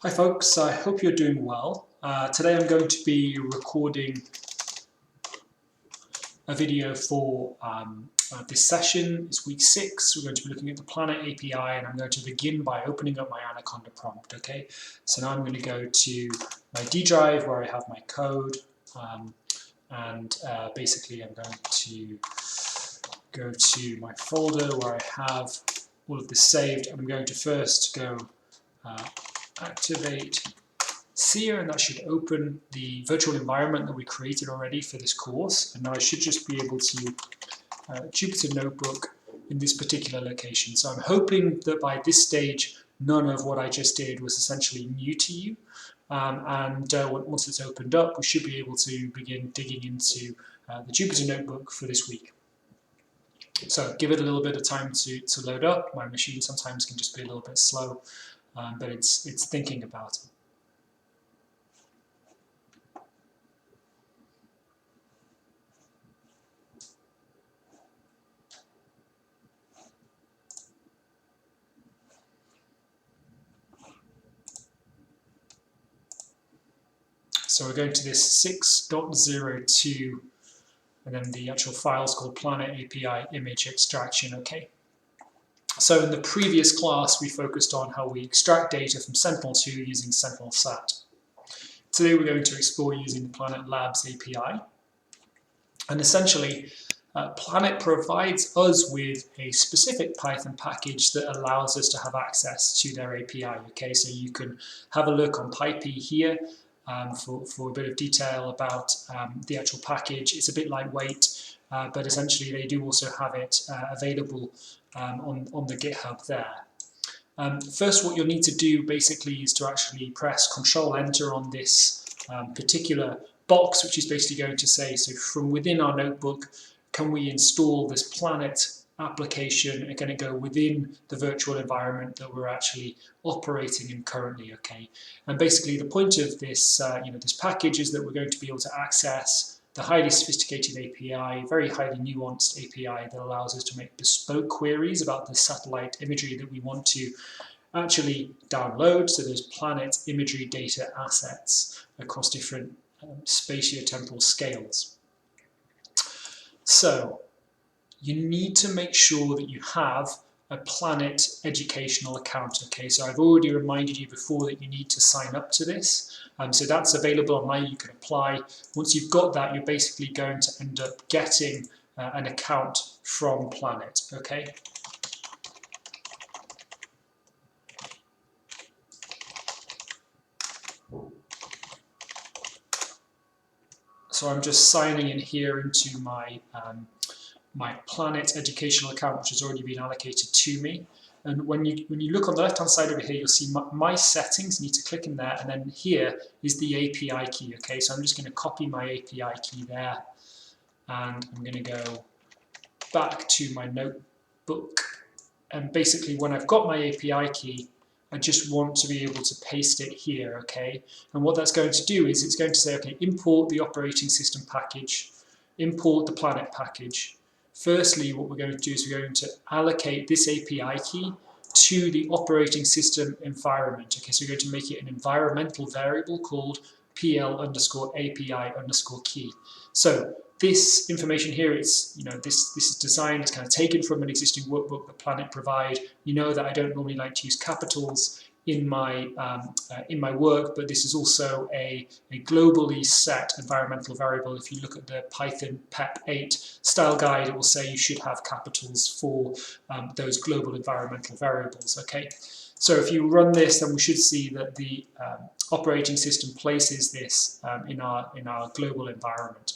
Hi folks, I hope you're doing well. Today I'm going to be recording a video for this session. It's week 6. We're going to be looking at the Planet API, and I'm going to begin by opening up my Anaconda prompt, okay? So now I'm going to go to my D drive where I have my code, and basically I'm going to go to my folder where I have all of this saved. I'm going to first go activate Seer, and that should open the virtual environment that we created already for this course. And now I should just be able to Jupyter Notebook in this particular location. So I'm hoping that by this stage, none of what I just did was essentially new to you. Once it's opened up, we should be able to begin digging into the Jupyter Notebook for this week. So give it a little bit of time to load up. My machine sometimes can just be a little bit slow, but it's thinking about it. So we're going to this 6.02, and then the actual file is called Planet API Image Extraction, okay? So in the previous class, we focused on how we extract data from Sentinel-2 using Sentinel-SAT. Today we're going to explore using the Planet Labs API. And essentially, Planet provides us with a specific Python package that allows us to have access to their API, okay? So you can have a look on PyPy here. For a bit of detail about the actual package. It's a bit lightweight, but essentially they do also have it available on the GitHub there. First, what you'll need to do basically is to actually press Control-Enter on this particular box, which is basically going to say, so from within our notebook, can we install this Planet application and can it go within the virtual environment that we're actually operating in currently, okay? And basically the point of this, this package is that we're going to be able to access the highly sophisticated API, very highly nuanced API that allows us to make bespoke queries about the satellite imagery that we want to actually download. So there's Planet imagery data assets across different spatiotemporal scales. So you need to make sure that you have a Planet educational account, okay? So I've already reminded you before that you need to sign up to this. So that's available online, you can apply. Once you've got that, you're basically going to end up getting an account from Planet, okay? So I'm just signing in here into my my Planet educational account, which has already been allocated to me. And when you look on the left-hand side over here, you'll see my settings. You need to click in there, and then here is the API key. Okay, so I'm just going to copy my API key there, and I'm going to go back to my notebook. And basically, when I've got my API key, I just want to be able to paste it here. Okay, and what that's going to do is it's going to say, okay, import the operating system package, import the Planet package. Firstly, what we're going to do is we're going to allocate this API key to the operating system environment. Okay, so we're going to make it an environmental variable called pl_API_key. So this information here, it's this is designed, it's kind of taken from an existing workbook that Planet provide. You know that I don't normally like to use capitals in my work, but this is also a globally set environmental variable. If you look at the Python PEP 8 style guide, it will say you should have capitals for those global environmental variables. Okay, so if you run this, then we should see that the operating system places this in our global environment.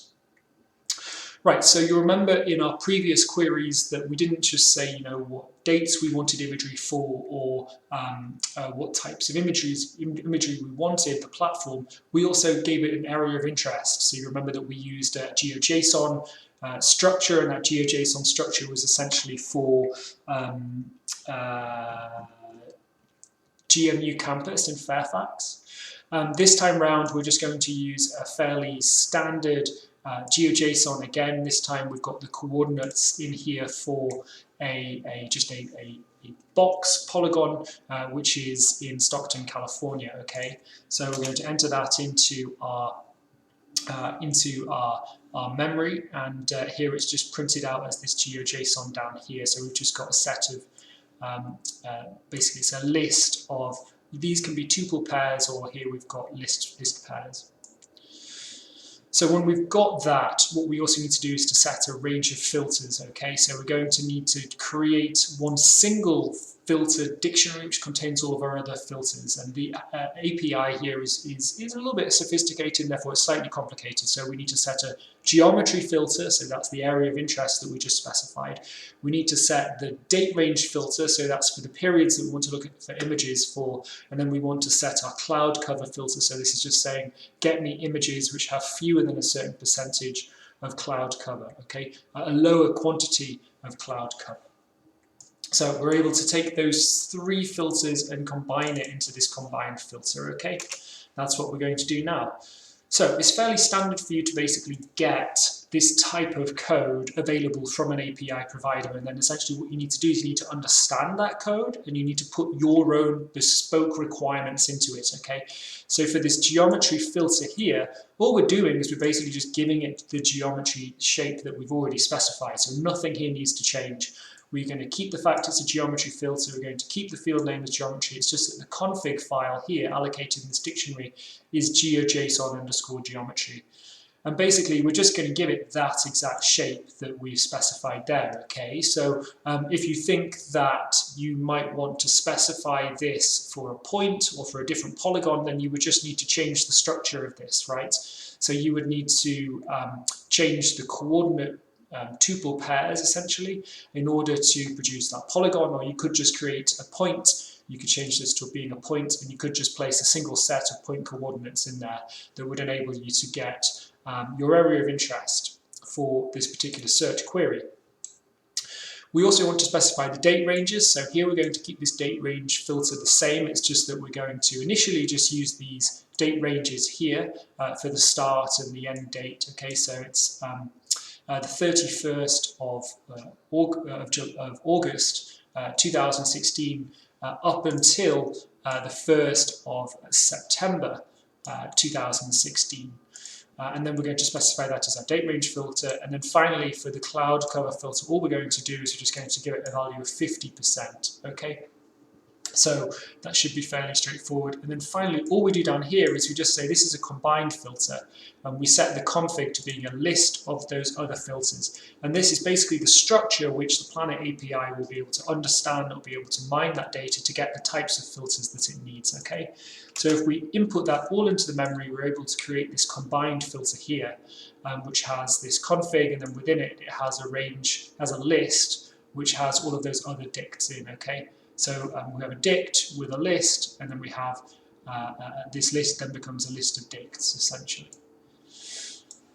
Right, so you remember in our previous queries that we didn't just say, what dates we wanted imagery for or what types of imagery we wanted, the platform. We also gave it an area of interest. So you remember that we used a GeoJSON structure, and that GeoJSON structure was essentially for GMU campus in Fairfax. This time round, we're just going to use a fairly standard GeoJSON again. This time we've got the coordinates in here for just a box polygon, which is in Stockton, California. Okay, so we're going to enter that into our memory, and here it's just printed out as this GeoJSON down here. So we've just got a set of basically it's a list of, these can be tuple pairs, or here we've got list pairs. So when we've got that, what we also need to do is to set a range of filters, okay? So we're going to need to create one single filter dictionary which contains all of our other filters, and the API here is a little bit sophisticated, and therefore it's slightly complicated. So we need to set a geometry filter, so that's the area of interest that we just specified. We need to set the date range filter, so that's for the periods that we want to look at for images for, and then we want to set our cloud cover filter, so this is just saying get me images which have fewer than a certain percentage of cloud cover, okay, a lower quantity of cloud cover. So we're able to take those three filters and combine it into this combined filter, okay? That's what we're going to do now. So it's fairly standard for you to basically get this type of code available from an API provider, and then essentially what you need to do is you need to understand that code and you need to put your own bespoke requirements into it, okay? So for this geometry filter here, all we're doing is we're basically just giving it the geometry shape that we've already specified, so nothing here needs to change. We're going to keep the fact it's a geometry filter, we're going to keep the field name as geometry, it's just that the config file here allocated in this dictionary is geojson_geometry. And basically we're just going to give it that exact shape that we've specified there, okay? So if you think that you might want to specify this for a point or for a different polygon, then you would just need to change the structure of this, right? So you would need to change the coordinate tuple pairs essentially in order to produce that polygon, or you could just create a point. You could change this to being a point, and you could just place a single set of point coordinates in there that would enable you to get your area of interest for this particular search query. We also want to specify the date ranges, so here we're going to keep this date range filter the same. It's just that we're going to initially just use these date ranges here for the start and the end date, okay? So it's the 31st of August 2016 up until the 1st of September 2016. And then we're going to specify that as our date range filter. And then finally, for the cloud cover filter, all we're going to do is we're just going to give it a value of 50%, okay? So that should be fairly straightforward. And then finally, all we do down here is we just say this is a combined filter, and we set the config to being a list of those other filters. And this is basically the structure which the Planet API will be able to understand, it'll be able to mine that data to get the types of filters that it needs, okay? So if we input that all into the memory, we're able to create this combined filter here, which has this config, and then within it, it has a range, has a list, which has all of those other dicts in, okay? So we have a dict with a list, and then we have this list then becomes a list of dicts, essentially.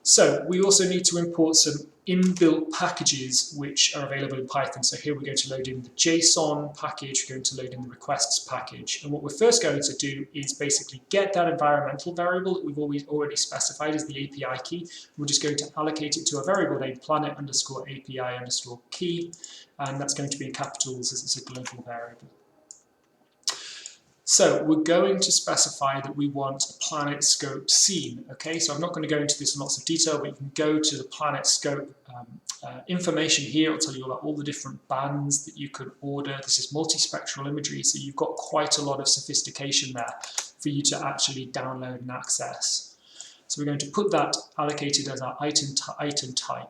So we also need to import some inbuilt packages which are available in Python. So here we're going to load in the JSON package, we're going to load in the requests package. And what we're first going to do is basically get that environmental variable that we've already specified as the API key. We're just going to allocate it to a variable named planet_API_key, and that's going to be in capitals as it's a global variable. So we're going to specify that we want a planet scope scene, okay? So I'm not going to go into this in lots of detail, but you can go to the planet scope information here. It'll tell you about all the different bands that you could order. This is multispectral imagery, so you've got quite a lot of sophistication there for you to actually download and access. So we're going to put that allocated as our item type.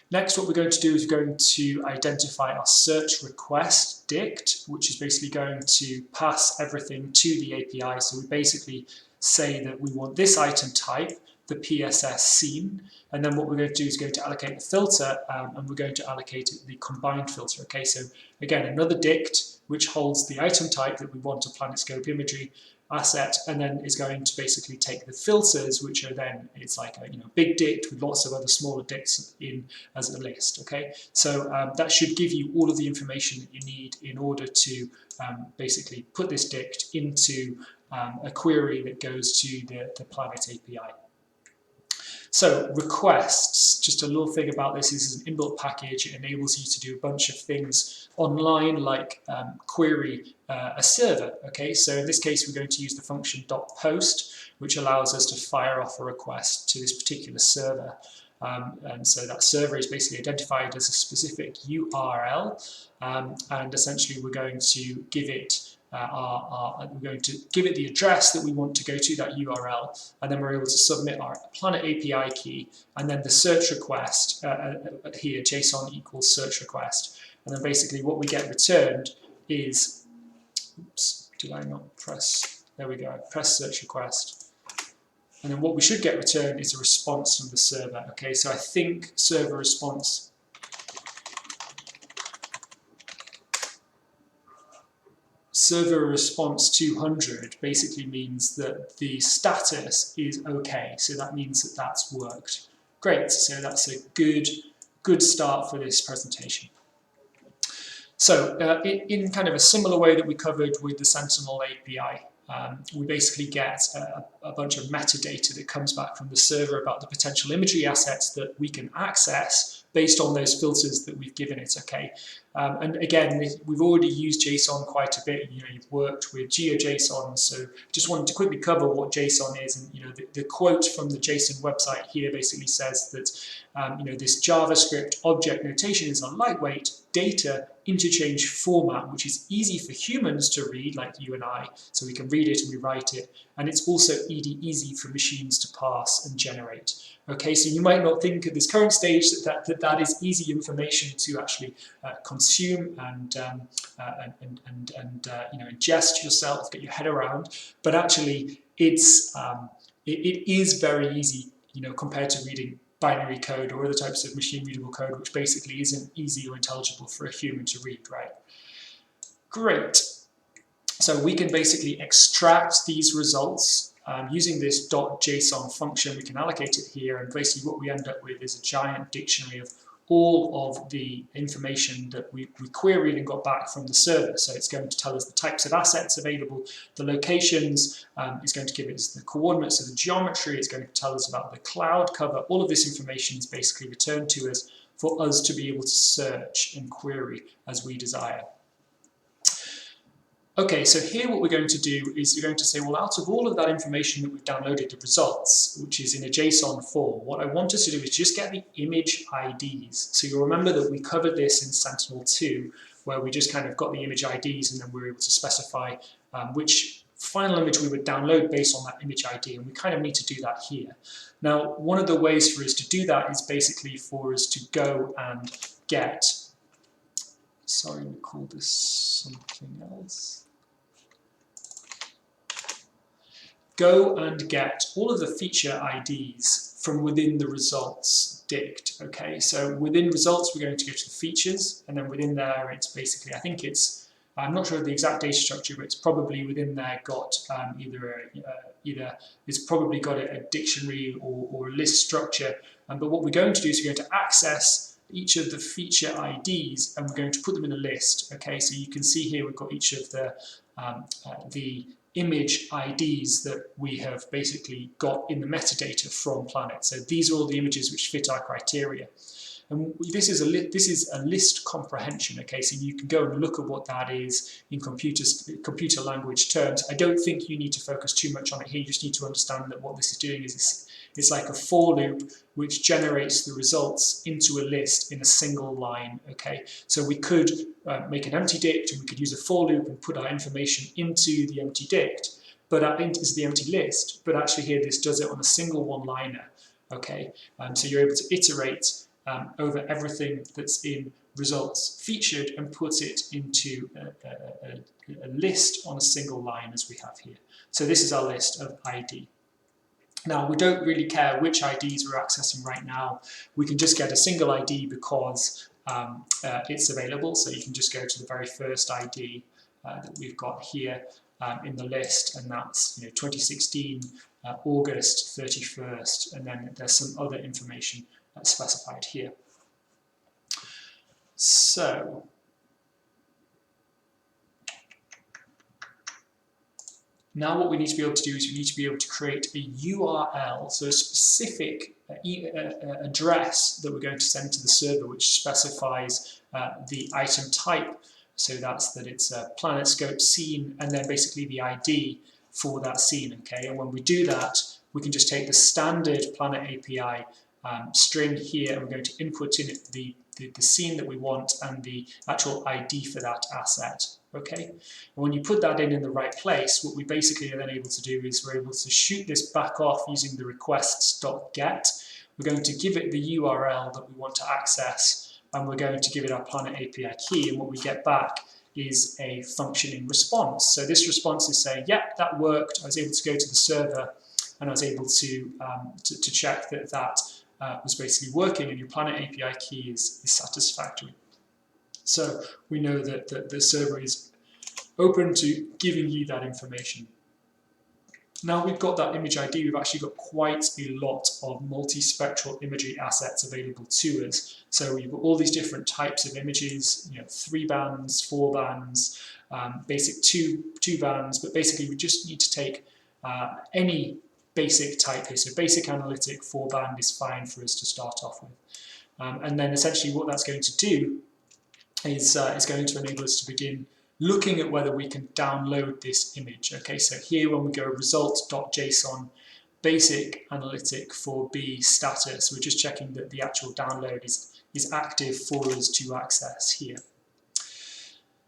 Next, what we're going to do is we're going to identify our search request dict, which is basically going to pass everything to the API. So we basically say that we want this item type, the PSS scene, and then what we're going to do is going to allocate the filter, and we're going to allocate it the combined filter. Okay, so again, another dict which holds the item type that we want a PlanetScope imagery asset, and then is going to basically take the filters, which are then, it's like a big dict with lots of other smaller dicts in as a list, okay? So that should give you all of the information that you need in order to basically put this dict into a query that goes to the Planet API. So requests, just a little thing about this, is an inbuilt package. It enables you to do a bunch of things online, like query a server. Okay, so in this case, we're going to use the function .post, which allows us to fire off a request to this particular server. And so that server is basically identified as a specific URL, and essentially we're going to give it the address that we want to go to, that URL, and then we're able to submit our Planet API key, and then the search request here, JSON equals search request, and then basically what we get returned is, oops, did I not press? There we go. I press search request. And then what we should get returned is a response from the server. Okay, so I think server response server response 200 basically means that the status is okay. So that means that that's worked. Great, so that's a good start for this presentation. So in kind of a similar way that we covered with the Sentinel API, we basically get a bunch of metadata that comes back from the server about the potential imagery assets that we can access based on those filters that we've given it, okay? And again, we've already used JSON quite a bit. You know, you've worked with GeoJSON, so just wanted to quickly cover what JSON is. And you know, the quote from the JSON website here basically says that you know, this JavaScript object notation is a lightweight data interchange format, which is easy for humans to read, like you and I, so we can read it and we write it, and it's also easy for machines to parse and generate. Okay, so you might not think at this current stage that is easy information to actually consume and you know, ingest yourself, get your head around, but actually it is very easy, you know, compared to reading binary code or other types of machine readable code, which basically isn't easy or intelligible for a human to read, right? Great. So we can basically extract these results using this .json function. We can allocate it here, and basically what we end up with is a giant dictionary of all of the information that we queried and got back from the server. So it's going to tell us the types of assets available, the locations, it's going to give us the coordinates of the geometry, it's going to tell us about the cloud cover. All of this information is basically returned to us for us to be able to search and query as we desire. Okay, so here what we're going to do is we're going to say, well, out of all of that information that we've downloaded, the results, which is in a JSON form, what I want us to do is just get the image IDs. So you'll remember that we covered this in Sentinel-2, where we just kind of got the image IDs and then we were able to specify which final image we would download based on that image ID, and we kind of need to do that here. Now, one of the ways for us to do that is basically for us to go and get, sorry, we call this something else. Go and get all of the feature IDs from within the results dict. Okay, so within results, we're going to go to the features, and then within there, it's basically, I think it's, I'm not sure of the exact data structure, but it's probably within there got either it's probably got a dictionary or a list structure. But what we're going to do is we're going to access each of the feature IDs, and we're going to put them in a list. Okay, so you can see here we've got each of the image IDs that we have basically got in the metadata from Planet. So these are all the images which fit our criteria. And this is a list comprehension, okay? So you can go and look at what that is in computer language terms. I don't think you need to focus too much on it here. You just need to understand that what this is doing is it's like a for loop which generates the results into a list in a single line, okay? So we could make an empty dict, and we could use a for loop and put our information into the empty dict, but into the empty list. But actually here, this does it on a single one-liner, okay? So you're able to iterate over everything that's in results featured and puts it into a list on a single line as we have here. So this is our list of ID. Now, we don't really care which IDs we're accessing right now. We can just get a single ID because it's available. So you can just go to the very first ID that we've got here in the list, and that's 2016, August 31st, and then there's some other information that's specified here. So, now what we need to be able to do is we need to be able to create a URL, so a specific address that we're going to send to the server, which specifies the item type. So that's that it's a planet scope scene, and then basically the ID for that scene. Okay, and when we do that, we can just take the standard Planet API string here, and we're going to input in it the scene that we want and the actual ID for that asset. Okay, and when you put that in the right place, what we basically are then able to do is we're able to shoot this back off using the requests.get. We're going to give it the URL that we want to access, and we're going to give it our Planet API key, and what we get back is a functioning response. So this response is saying, yeah, that worked. I was able to go to the server, and I was able to check that that was basically working, and your Planet API key is satisfactory. So we know that the server is open to giving you that information. Now we've got that image ID, we've actually got quite a lot of multispectral imagery assets available to us. So you've got all these different types of images, 3 bands, 4 bands, basic two bands, but basically we just need to take any basic type here. So basic analytic 4 band is fine for us to start off with. And then essentially what that's going to do is going to enable us to begin looking at whether we can download this image. Okay, so here when we go result.json basic analytic for B status, we're just checking that the actual download is active for us to access here.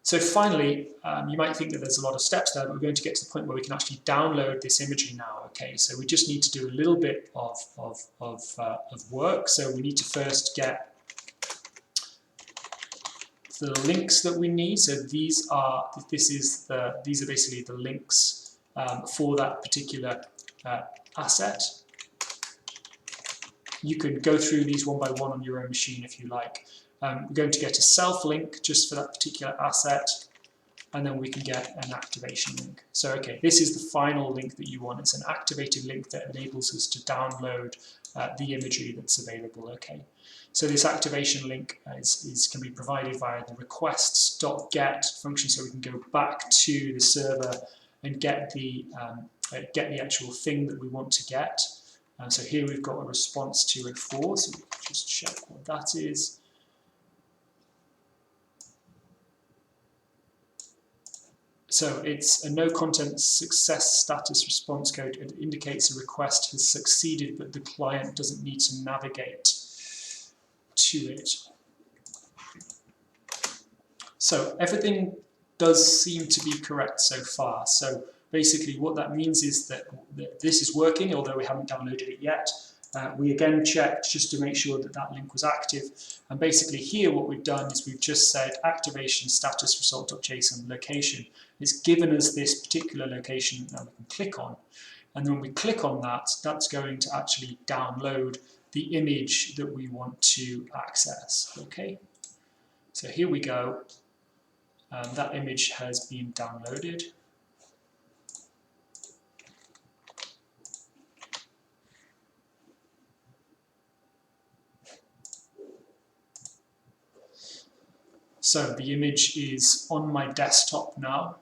So finally, you might think that there's a lot of steps there, but we're going to get to the point where we can actually download this imagery now. Okay, so we just need to do a little bit of work. So we need to first get the links that we need. So these are basically the links for that particular asset. You can go through these one by one on your own machine if you like. We're going to get a self link just for that particular asset, and then we can get an activation link. So okay, this is the final link that you want. It's an activated link that enables us to download the imagery that's available. Okay. So this activation link can be provided via the requests.get function, so we can go back to the server and get the actual thing that we want to get. So here we've got a response 204, so we'll just check what that is. So it's a no content success status response code. It indicates a request has succeeded, but the client doesn't need to navigate to it. So everything does seem to be correct so far. So basically what that means is that this is working, although we haven't downloaded it yet. We again checked just to make sure that that link was active. And basically here what we've done is we've just said activation status result.json location. It's given us this particular location that we can click on. And then when we click on that, that's going to actually download the image that we want to access. Okay, so here we go. That image has been downloaded. So the image is on my desktop now.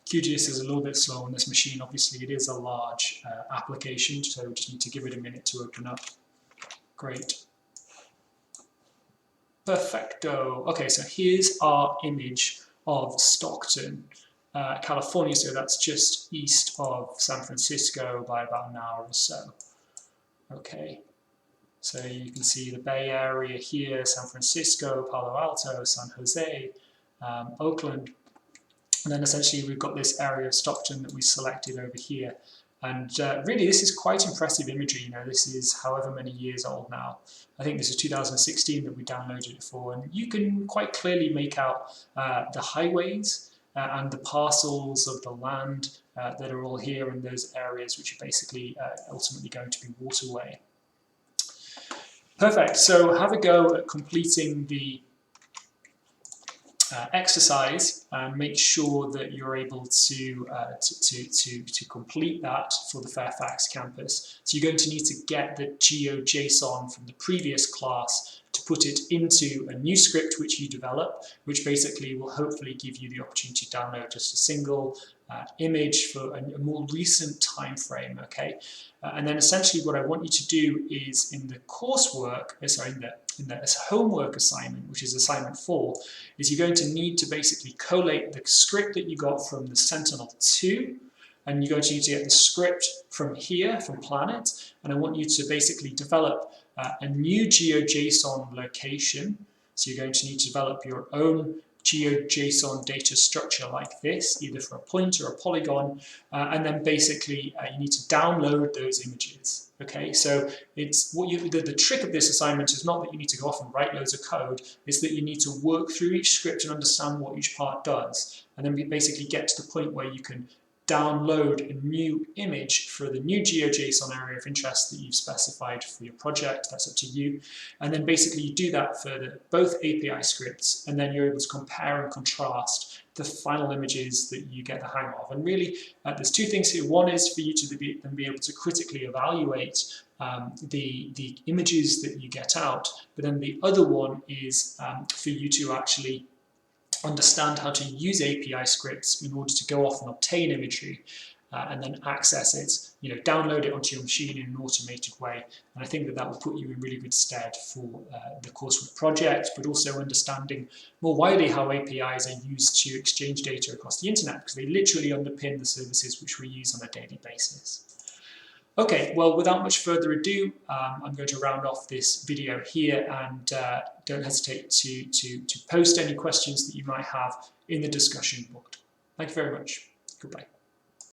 QGIS is a little bit slow on this machine. Obviously, it is a large application, so we just need to give it a minute to open up. Great. Perfecto. Okay, so here's our image of Stockton, California. So that's just east of San Francisco by about an hour or so. Okay. So you can see the Bay Area here, San Francisco, Palo Alto, San Jose, Oakland. And then essentially we've got this area of Stockton that we selected over here. And really this is quite impressive imagery. You know, this is however many years old now. I think this is 2016 that we downloaded it for. And you can quite clearly make out the highways and the parcels of the land that are all here in those areas, which are basically ultimately going to be waterway. Perfect. So have a go at completing the exercise and make sure that you're able to complete that for the Fairfax campus. So you're going to need to get the GeoJSON from the previous class to put it into a new script which you develop, which basically will hopefully give you the opportunity to download just a single image for a more recent time frame, okay? And then essentially what I want you to do is in the coursework, in the homework assignment, which is assignment 4, is you're going to need to basically collate the script that you got from the Sentinel-2, and you're going to need to get the script from here, from Planet, and I want you to basically develop a new GeoJSON location. So you're going to need to develop your own GeoJSON data structure like this, either for a point or a polygon, and then basically you need to download those images. Okay, so it's the trick of this assignment is not that you need to go off and write loads of code, it's that you need to work through each script and understand what each part does, and then basically get to the point where you can download a new image for the new GeoJSON area of interest that you've specified for your project. That's up to you. And then basically you do that for both API scripts, and then you're able to compare and contrast the final images that you get the hang of. And really, there's two things here. One is for you to be able to critically evaluate the images that you get out, but then the other one is for you to actually understand how to use API scripts in order to go off and obtain imagery and then access it, download it onto your machine in an automated way. And I think that will put you in really good stead for the coursework project, but also understanding more widely how APIs are used to exchange data across the internet, because they literally underpin the services which we use on a daily basis. Okay, well, without much further ado, I'm going to round off this video here, and don't hesitate to post any questions that you might have in the discussion board. Thank you very much. Goodbye.